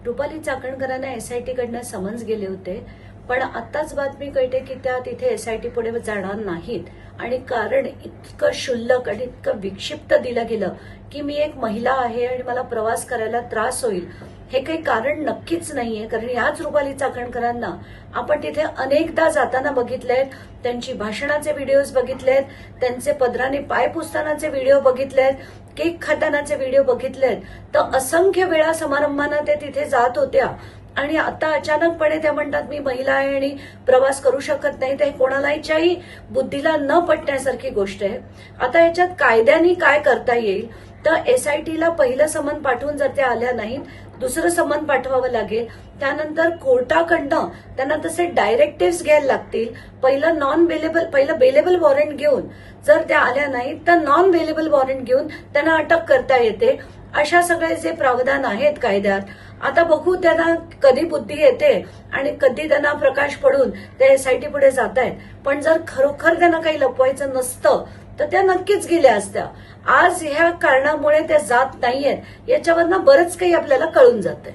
Rupali चाकणकरांना SIT कडनं summons गेले होते, पण आत्ताच बातमी कळते की त्या तिथे एसआयटी पुढे जाणार नाहीत. आणि कारण इतकं क्षुल्लक आणि इतकं विक्षिप्त दिलं गेलं की मी एक महिला आहे आणि मला प्रवास करायला त्रास होईल, हे काही कारण नक्कीच नाहीये. कारण याच रुपाली चाकणकरांना आपण तिथे अनेकदा जाताना बघितलेत, त्यांची भाषणाचे व्हिडिओज बघितलेत, त्यांचे पदराने पाय पुसतानाचे व्हिडिओ बघितलेत, केक खातानाचे व्हिडिओ बघितलेत. तर असंख्य वेळा समारंभांना ते तिथे जात होत्या आणि आता अचानकपणे त्या म्हणतात मी महिला आहे आणि प्रवास करू शकत नाही. ते कोणालाही बुद्धीला न पटण्यासारखी गोष्ट आहे. आता याच्यात कायद्याने काय करता येईल तर एसआयटीला पहिलं समन पाठवून जर त्या आल्या नाहीत, दुसरं समन पाठवावं लागेल. त्यानंतर कोर्टाकडनं त्यांना तसे डायरेक्टिव्ह घ्यायला लागतील. पहिलं बेलेबल वॉरंट घेऊन जर त्या आल्या नाहीत तर नॉन बेलेबल वॉरंट घेऊन त्यांना अटक करता येते. अशा सगळे जे प्रावधान आहेत कायद्यात, आता बघू त्यांना कधी बुद्धी येते आणि कधी त्यांना प्रकाश पडून ते एसआयटी पुढे जात आहेत. पण जर खरोखर त्यांना काही लपवायचं नसतं तर त्या नक्कीच गेल्या असत्या. आज ह्या कारणामुळे त्या जात नाहीयेत याच्यावरनं बरंच काही आपल्याला कळून जातंय.